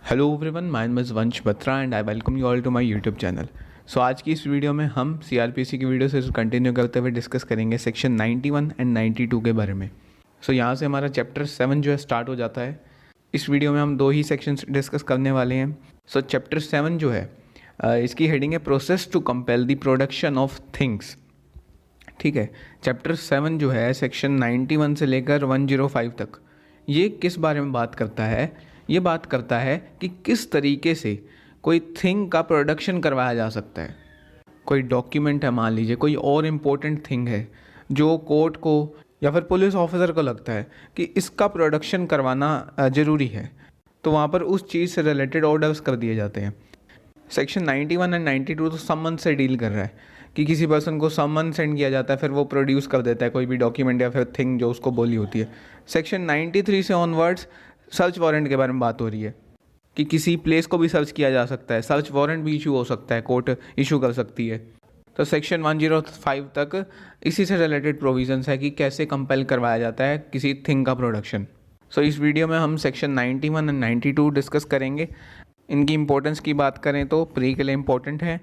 Hello everyone, my name is Vansh Batra and I welcome you all to my YouTube channel. So आज की इस video में हम CrPC की वीडियो से कंटिन्यू करते हुए डिस्कस करेंगे सेक्शन 91 एंड 92 के बारे में। सो यहाँ से हमारा चैप्टर 7 जो है स्टार्ट हो जाता है। इस वीडियो में हम दो ही सेक्शंस डिस्कस करने वाले हैं। सो चैप्टर 7 जो है इसकी हेडिंग है process to compel the production of things. ठीक है, चैप्टर 7 जो है सेक्शन 91 से लेकर 105 तक ये किस बारे में बात करता है? ये बात करता है कि किस तरीके से कोई थिंग का प्रोडक्शन करवाया जा सकता है। कोई डॉक्यूमेंट है, मान लीजिए कोई और इम्पोर्टेंट थिंग है जो कोर्ट को या फिर पुलिस ऑफिसर को लगता है कि इसका प्रोडक्शन करवाना ज़रूरी है, तो वहाँ पर उस चीज़ से रिलेटेड ऑर्डर्स कर दिए जाते हैं। सेक्शन 91 एंड 92 तो समन से डील कर रहा है कि किसी पर्सन को समन सेंड किया जाता है, फिर वो प्रोड्यूस कर देता है कोई भी डॉक्यूमेंट या फिर थिंग जो उसको बोली होती है। सेक्शन 93 से ऑनवर्ड्स सर्च वारंट के बारे में बात हो रही है कि किसी प्लेस को भी सर्च किया जा सकता है, सर्च वारंट भी इशू हो सकता है, कोर्ट इशू कर सकती है। तो सेक्शन 105 तक इसी से रिलेटेड प्रोविजंस है कि कैसे कंपेल करवाया जाता है किसी थिंग का प्रोडक्शन। सो इस वीडियो में हम सेक्शन 91 एंड 92 डिस्कस करेंगे। इनकी इंपॉर्टेंस की बात करें तो प्री के लिए इम्पोर्टेंट है,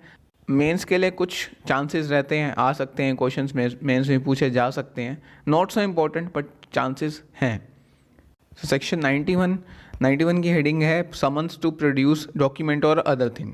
मेंस के लिए कुछ चांसेस रहते हैं, आ सकते हैं क्वेश्चंस मेंस में पूछे जा सकते हैं, not so important but chances हैं। सेक्शन 91 की हेडिंग है summons to produce document or other thing.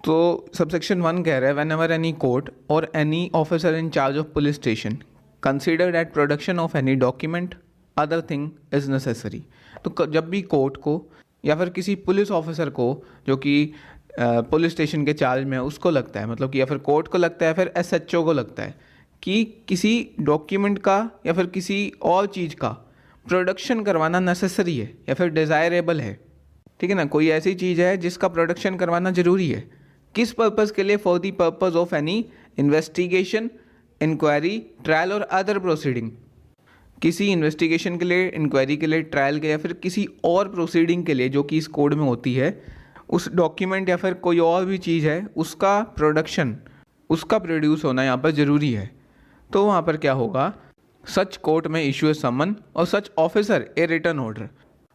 तो सबसेक्शन 1 कह रहा है व्हेन एवर एनी कोर्ट और any officer in charge of police station consider that production of any document other thing is necessary. तो जब भी कोर्ट को या फिर किसी पुलिस ऑफिसर को जो कि पुलिस स्टेशन के चार्ज में है उसको लगता है, मतलब कि या फिर कोर्ट को लगता है, फिर एसएचओ को लगता है कि किसी डॉक्यूमेंट का या फिर किसी और चीज़ का प्रोडक्शन करवाना नेसेसरी है या फिर डिज़ायरेबल है, ठीक है ना, कोई ऐसी चीज़ है जिसका प्रोडक्शन करवाना ज़रूरी है। किस पर्पज़ के लिए? For the purpose of any investigation, inquiry, trial और अदर प्रोसीडिंग। किसी इन्वेस्टिगेशन के लिए, इंक्वायरी के लिए, ट्रायल के या फिर किसी और प्रोसीडिंग के लिए जो कि इस कोड में होती है, उस डॉक्यूमेंट या फिर कोई और भी चीज़ है उसका प्रोडक्शन, उसका प्रोड्यूस होना यहाँ पर ज़रूरी है। तो वहाँ पर क्या होगा? सच कोर्ट में इशू ए समन और सच ऑफिसर ए रिटर्न ऑर्डर।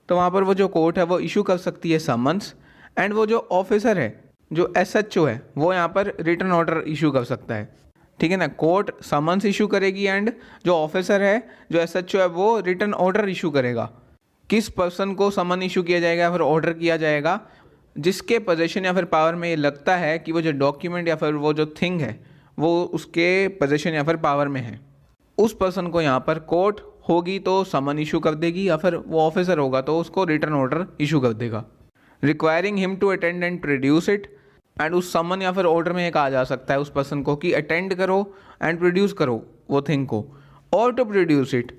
तो वहाँ पर वो जो कोर्ट है वो इशू कर सकती है समन्स, एंड वो जो ऑफिसर है, जो एसएचओ है, वो यहाँ पर रिटर्न ऑर्डर इशू कर सकता है। ठीक है ना, कोर्ट समन्स इशू करेगी एंड जो ऑफिसर है, जो एसएचओ है, वो रिटर्न ऑर्डर इशू करेगा। किस पर्सन को समन इशू किया जाएगा या फिर ऑर्डर किया जाएगा? जिसके पोजेशन या फिर पावर में ये लगता है कि वो जो डॉक्यूमेंट या फिर वो जो थिंग है वो उसके पोजेशन या फिर पावर में है। उस पर्सन को यहाँ पर कोर्ट होगी तो समन इशू कर देगी, या फिर वो ऑफिसर होगा तो उसको रिटर्न ऑर्डर इशू कर देगा, requiring him to attend and produce it. And उस समन या फिर ऑर्डर में एक आ जा सकता है उस पर्सन को कि अटेंड करो एंड प्रोड्यूस करो वो थिंग को, और टू प्रोड्यूस इट,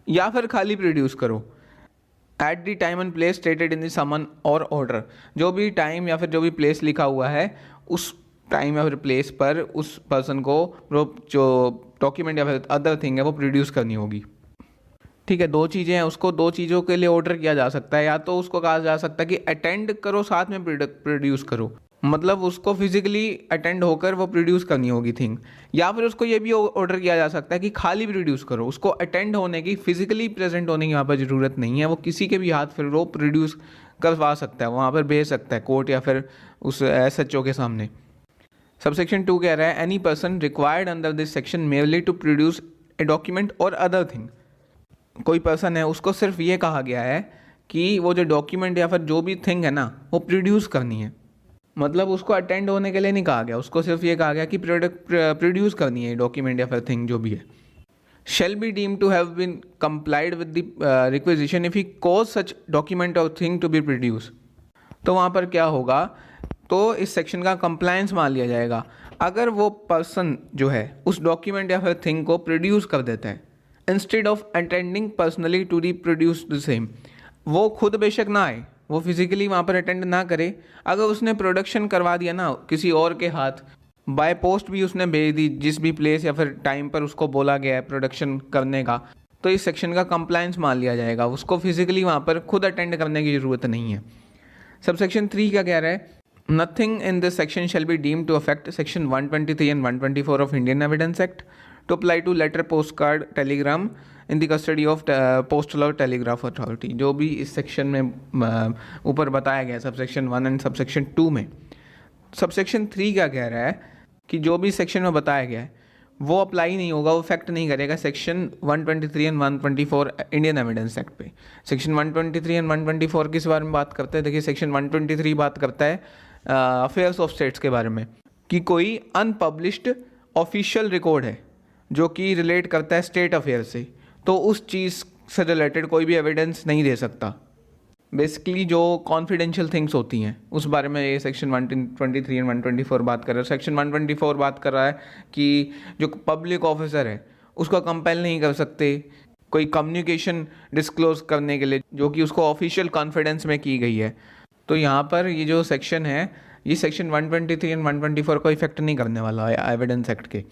या फिर खाली प्रोड्यूस करो at the time and place stated in the summon or order. जो भी टाइम या फिर जो भी प्लेस लिखा हुआ है उस टाइम या फिर प्लेस पर उस पर्सन को जो डॉक्यूमेंट या फिर अदर थिंग है वो प्रोड्यूस करनी होगी। ठीक है, दो चीज़ें हैं, उसको दो चीज़ों के लिए ऑर्डर किया जा सकता है। या तो उसको कहा जा सकता है कि अटेंड करो साथ में प्रोड्यूस करो, मतलब उसको फिजिकली अटेंड होकर वो प्रोड्यूस करनी होगी थिंग। या फिर उसको ये भी ऑर्डर किया जा सकता है कि खाली प्रोड्यूस करो, उसको अटेंड होने की, फिजिकली प्रेजेंट होने की यहाँ पर ज़रूरत नहीं है, वो किसी के भी हाथ फिर वो प्रोड्यूस करवा सकता है, वहाँ पर भेज सकता है कोर्ट या फिर उस एसएचओ के सामने। सबसेक्शन 2 कह रहा है any person required under this section merely to produce a document or other thing. कोई पर्सन है उसको सिर्फ ये कहा गया है कि वो जो डॉक्यूमेंट या फिर जो भी थिंग है ना वो प्रोड्यूस करनी है, मतलब उसको अटेंड होने के लिए नहीं कहा गया, उसको सिर्फ ये कहा गया कि प्रोड्यूस करनी है डॉक्यूमेंट या फिर थिंग जो भी है। Shall be deem to have been complied with the requisition if he cause such document or thing to be produce. तो वहाँ पर क्या होगा? तो इस सेक्शन का कंप्लायंस मान लिया जाएगा अगर वो पर्सन जो है उस डॉक्यूमेंट या फिर थिंग को प्रोड्यूस कर देता है instead of attending personally to the produce the same. वो खुद बेशक ना आए, वो फिजिकली वहाँ पर अटेंड ना करे, अगर उसने प्रोडक्शन करवा दिया ना किसी और के हाथ, बाय पोस्ट भी उसने भेज दी जिस भी प्लेस या फिर टाइम पर उसको बोला गया है प्रोडक्शन करने का, तो इस सेक्शन का कंप्लायंस मान लिया जाएगा, उसको फिजिकली वहाँ पर खुद अटेंड करने की ज़रूरत नहीं है। सबसेक्शन 3 क्या कह रहा है? Nothing in this section shall be deemed to affect section 123 and 124 of Indian Evidence Act to apply to letter, postcard, telegram, in the custody of postal और टेलीग्राफ अथॉरिटी। जो भी इस सेक्शन में ऊपर बताया गया है सबसेक्शन 1 एंड सबसेक्शन 2 में, सबसेक्शन 3 क्या कह रहा है कि जो भी सेक्शन में बताया गया है वो अप्लाई नहीं होगा, वो इफेक्ट नहीं करेगा section 123 and 124 Indian evidence act पे। सेक्शन 123 एंड 124 किस बारे में बात करते हैं? देखिए, सेक्शन 123 बात करता है अफेयर्स ऑफ स्टेट्स के बारे में, कि कोई अनपब्लिश्ड ऑफिशियल रिकॉर्ड है जो कि रिलेट करता है स्टेट अफेयर से, तो उस चीज़ से रिलेटेड कोई भी एविडेंस नहीं दे सकता। बेसिकली जो कॉन्फिडेंशियल थिंग्स होती हैं उस बारे में ये सेक्शन 123 एंड 124 बात कर रहा है। सेक्शन 124 बात कर रहा है कि जो पब्लिक ऑफिसर है उसको कंपेल नहीं कर सकते कोई कम्युनिकेशन डिस्क्लोज करने के लिए जो कि उसको ऑफिशियल कॉन्फिडेंस में की गई है। तो यहाँ पर ये जो सेक्शन है, ये सेक्शन 123 एंड 124 को इफेक्ट नहीं करने वाला है एविडेंस एक्ट के।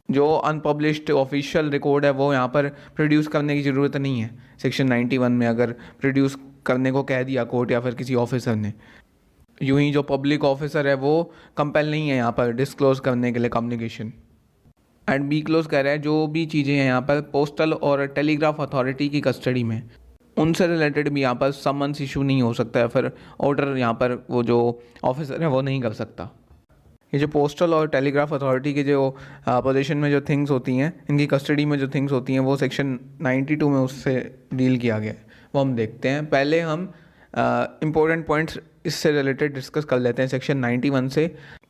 जो अनपब्लिश्ड ऑफिशियल रिकॉर्ड है वो यहाँ पर प्रोड्यूस करने की ज़रूरत नहीं है। सेक्शन 91 में अगर प्रोड्यूस करने को कह दिया कोर्ट या फिर किसी ऑफिसर ने, यूं ही जो पब्लिक ऑफिसर है वो कंपेल नहीं है यहाँ पर डिस्क्लोज करने के लिए कम्युनिकेशन। एंड बी क्लोज कह रहा है जो भी चीज़ें हैं यहाँ पर पोस्टल और टेलीग्राफ अथॉरिटी की कस्टडी में, उनसे रिलेटेड भी यहाँ पर समन्स इशू नहीं हो सकता है, फिर ऑर्डर यहाँ पर वो जो ऑफिसर है वो नहीं कर सकता। ये जो पोस्टल और टेलीग्राफ अथॉरिटी के जो पोजीशन में जो थिंग्स होती हैं, इनकी कस्टडी में जो थिंग्स होती हैं, वो सेक्शन 92 में उससे डील किया गया है, वो हम देखते हैं। पहले हम इम्पोर्टेंट पॉइंट्स इससे रिलेटेड डिस्कस कर लेते हैं। सेक्शन 91 से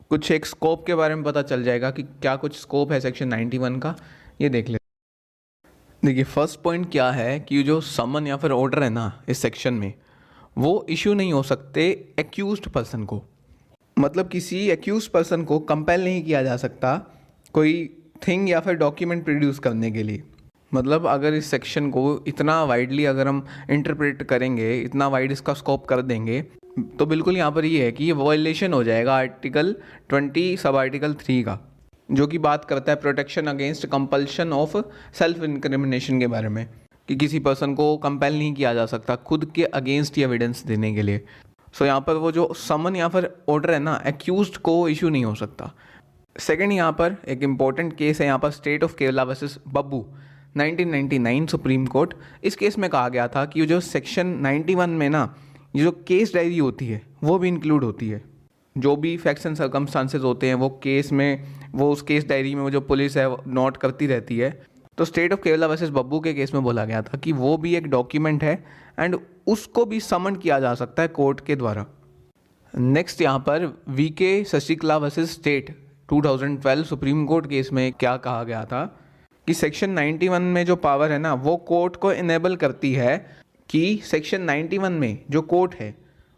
कुछ एक स्कोप के बारे में पता चल जाएगा कि क्या कुछ स्कोप है सेक्शन 91 का, ये देख लेते हैं। देखिए, फर्स्ट पॉइंट क्या है कि जो समन या फिर ऑर्डर है ना इस सेक्शन में, वो इशू नहीं हो सकते एक्यूज्ड पर्सन को। मतलब किसी एक्यूज पर्सन को कंपेल नहीं किया जा सकता कोई थिंग या फिर डॉक्यूमेंट प्रोड्यूस करने के लिए। मतलब अगर इस सेक्शन को इतना वाइडली अगर हम इंटरप्रेट करेंगे, इतना वाइड इसका स्कोप कर देंगे, तो बिल्कुल यहाँ पर ये है कि ये वायलेशन हो जाएगा आर्टिकल 20 सब आर्टिकल 3 का, जो कि बात करता है protection against compulsion of self incrimination के बारे में, कि किसी पर्सन को कंपेल नहीं किया जा सकता खुद के अगेंस्ट ही एविडेंस देने के लिए। सो यहाँ पर वो जो समन या फिर ऑर्डर है ना, एक्यूज्ड को इशू नहीं हो सकता। सेकंड, यहाँ पर एक इम्पॉर्टेंट केस है यहाँ पर state of Kerala versus Babbu 1999 supreme court. इस केस में कहा गया था कि जो सेक्शन 91 में ना ये जो केस डायरी होती है वो भी इंक्लूड होती है। जो भी फैक्ट्स एंड सर्कमस्टांसेस होते हैं वो केस में, वो उस केस डायरी में वो जो पुलिस है नोट करती रहती है। तो state of Kerala versus Babbu के केस में बोला गया था कि वो भी एक डॉक्यूमेंट है एंड उसको भी समन किया जा सकता है कोर्ट के द्वारा। नेक्स्ट, यहाँ पर V K Shashikala versus state 2012 supreme court case में क्या कहा गया था कि सेक्शन 91 में जो पावर है ना, वो कोर्ट को इनेबल करती है कि सेक्शन 91 में जो कोर्ट है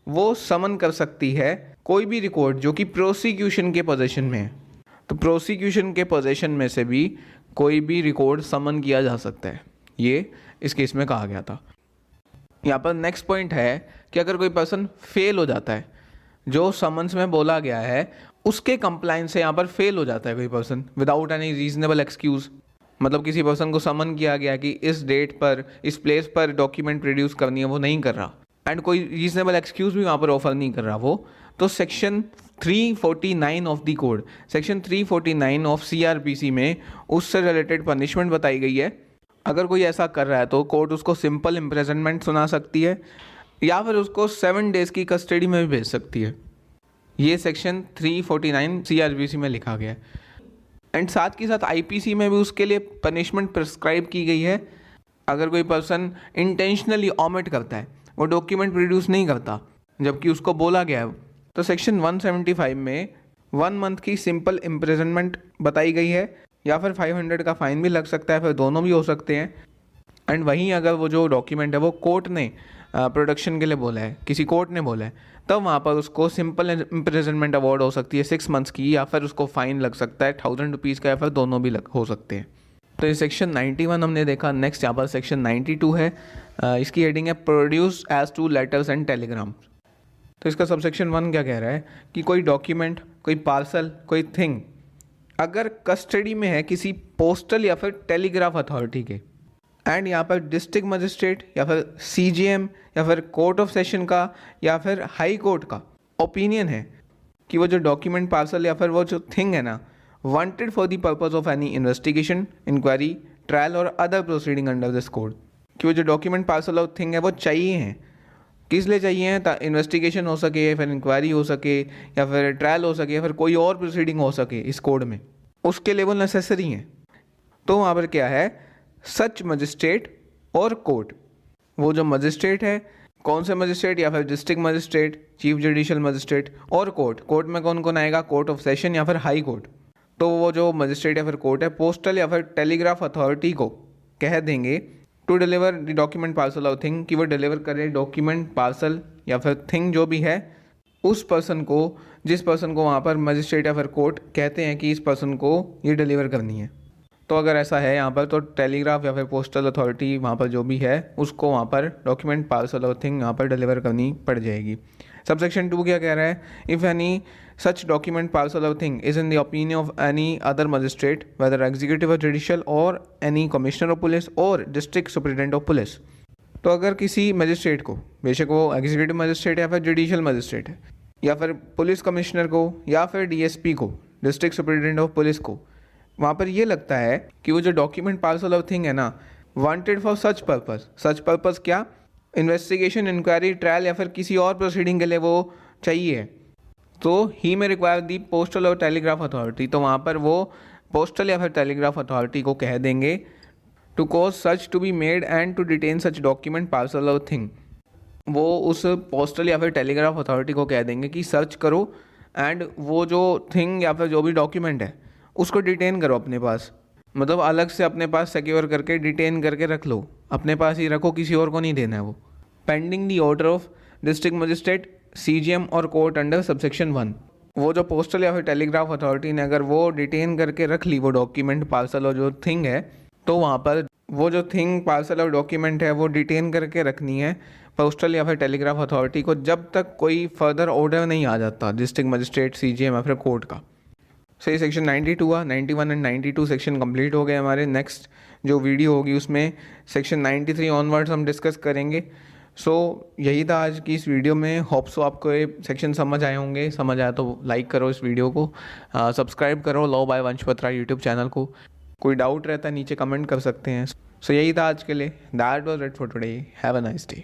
वो समन कर सकती है कोई भी रिकॉर्ड जो कि प्रोसिक्यूशन के पोजीशन में है। तो प्रोसिक्यूशन के पोजीशन में से भी कोई भी रिकॉर्ड समन किया जा सकता है, ये इस केस में कहा गया था। यहाँ पर नेक्स्ट पॉइंट है कि अगर कोई पर्सन फेल हो जाता है, जो समन्स में बोला गया है उसके कंप्लायंस से यहाँ पर फेल हो जाता है कोई person without any reasonable excuse. मतलब किसी पर्सन को समन किया गया कि इस डेट पर इस प्लेस पर डॉक्यूमेंट प्रोड्यूस करनी है, वो नहीं कर रहा एंड कोई रीजनेबल एक्सक्यूज़ भी वहाँ पर ऑफर नहीं कर रहा वो, तो section 349 of the code, section 349 of CRPC में उससे रिलेटेड पनिशमेंट बताई गई है। अगर कोई ऐसा कर रहा है तो कोर्ट उसको सिंपल इम्प्रिजनमेंट सुना सकती है या फिर उसको 7 डेज़ की कस्टडी में भी भेज सकती है। ये सेक्शन 349 CRPC में लिखा गया है एंड साथ के साथ IPC में भी उसके लिए पनिशमेंट प्रिस्क्राइब की गई है। अगर कोई पर्सन इंटेंशनली ऑमिट करता है, वो डॉक्यूमेंट प्रोड्यूस नहीं करता जबकि उसको बोला गया है, तो सेक्शन 175 में 1 मंथ की सिंपल इम्प्रिजनमेंट बताई गई है या फिर 500 का फाइन भी लग सकता है, फिर दोनों भी हो सकते हैं। एंड वहीं अगर वो जो डॉक्यूमेंट है वो कोर्ट ने प्रोडक्शन के लिए बोला है, किसी कोर्ट ने बोला है, तब वहाँ पर उसको सिंपल इम्प्रिजनमेंट अवार्ड हो सकती है 6 मंथ्स की, या फिर उसको फाइन लग सकता है 1000 रुपीज़ का, या फिर दोनों भी हो सकते हैं। तो ये सेक्शन 91 हमने देखा। नेक्स्ट यहाँ पर सेक्शन 92 है, इसकी हेडिंग है produce as to letters and telegram. तो इसका सबसेक्शन 1 क्या कह रहा है कि कोई डॉक्यूमेंट, कोई पार्सल, कोई थिंग अगर कस्टडी में है किसी पोस्टल या फिर टेलीग्राफ अथॉरिटी के एंड यहाँ पर डिस्ट्रिक्ट मजिस्ट्रेट या फिर CJM या फिर कोर्ट ऑफ सेशन का या फिर हाई कोर्ट का ओपिनियन है कि वो जो डॉक्यूमेंट, पार्सल या फिर वो जो थिंग है ना wanted for the purpose of any investigation, inquiry, trial और other proceeding under this code, कि वो जो डॉक्यूमेंट पार्सल ऑफ थिंग है वो चाहिए हैं। किस लिए चाहिए हैं? इन्वेस्टिगेशन हो सके, फिर इंक्वायरी हो सके, या फिर ट्रायल हो सके, या फिर कोई और प्रोसीडिंग हो सके इस कोड में, उसके लिए वो नेसेसरी हैं। तो वहाँ पर क्या है? सच मजिस्ट्रेट और कोर्ट। वो जो मजिस्ट्रेट है, कौन से मजिस्ट्रेट? या फिर district magistrate, chief judicial magistrate, और कोर्ट। कोर्ट में कौन कौन आएगा? कोर्ट ऑफ सेशन या फिर हाई कोर्ट। तो वो जो मजिस्ट्रेट या फिर कोर्ट है, पोस्टल या फिर टेलीग्राफ अथॉरिटी को कह देंगे to deliver the document parcel of thing, कि वो डिलीवर करे डॉक्यूमेंट पार्सल या फिर थिंग जो भी है उस पर्सन को, जिस पर्सन को वहाँ पर मजिस्ट्रेट या फिर कोर्ट कहते हैं कि इस पर्सन को ये डिलीवर करनी है। तो अगर ऐसा है यहाँ पर, तो टेलीग्राफ या फिर पोस्टल अथॉरिटी वहाँ पर जो भी है उसको वहाँ पर डॉक्यूमेंट पार्सल ऑफ थिंग यहाँ पर डिलीवर करनी पड़ जाएगी। सबसेक्शन 2 क्या कह रहा है? If any such document parcel of thing is in the opinion of any other magistrate whether executive or judicial or any commissioner of police or district superintendent of police. तो अगर किसी मजिस्ट्रेट को, बेशक वो एग्जीक्यूटिव मजिस्ट्रेट या फिर judicial magistrate है, या फिर पुलिस कमिश्नर को, या फिर डीएसपी को, डिस्ट्रिक्ट सुपरिटेंडेंट ऑफ पुलिस को, वहाँ पर ये लगता है कि वो जो डॉक्यूमेंट पार्सल ऑफ थिंग है ना, wanted for such purpose. Such purpose क्या? इन्वेस्टिगेशन, इंक्वायरी, ट्रायल या फिर किसी और प्रोसीडिंग के लिए वो चाहिए, तो ही में रिक्वायर दी पोस्टल और टेलीग्राफ अथॉरिटी। तो वहाँ पर वो पोस्टल या फिर टेलीग्राफ अथॉरिटी को कह देंगे to cause such to be made and to detain such document parcel of thing. वो उस पोस्टल या फिर टेलीग्राफ अथॉरिटी को कह देंगे कि सर्च करो एंड वो जो थिंग या फिर जो भी डॉक्यूमेंट है उसको डिटेन करो अपने पास, मतलब अलग से अपने पास सिक्योर करके डिटेन करके रख लो, अपने पास ही रखो, किसी और को नहीं देना है वो। Pending the order of district magistrate, CGM or court under subsection 1। वो जो पोस्टल या फिर टेलीग्राफ अथॉरिटी ने अगर वो डिटेन करके रख ली वो डॉक्यूमेंट पार्सल और जो थिंग है, तो वहाँ पर वो जो थिंग पार्सल और डॉक्यूमेंट है वो डिटेन करके रखनी है पोस्टल या फिर टेलीग्राफ अथॉरिटी को, जब तक कोई फर्दर ऑर्डर नहीं आ जाता डिस्ट्रिक्ट मजिस्ट्रेट, सीजीएम या फिर कोर्ट का। सही, सेक्शन 92 हुआ। 91 एंड 92 सेक्शन कंप्लीट हो गए हमारे। नेक्स्ट जो वीडियो होगी उसमें सेक्शन 93 ऑनवर्ड्स हम डिस्कस करेंगे। यही था आज की इस वीडियो में। होप सो आपको ये सेक्शन समझ आए होंगे। समझ आया तो लाइक करो इस वीडियो को, सब्सक्राइब करो लॉ बाय वंश बत्रा यूट्यूब चैनल को। कोई डाउट रहता है नीचे कमेंट कर सकते हैं। यही था आज के लिए। That was it for today. Have a nice day.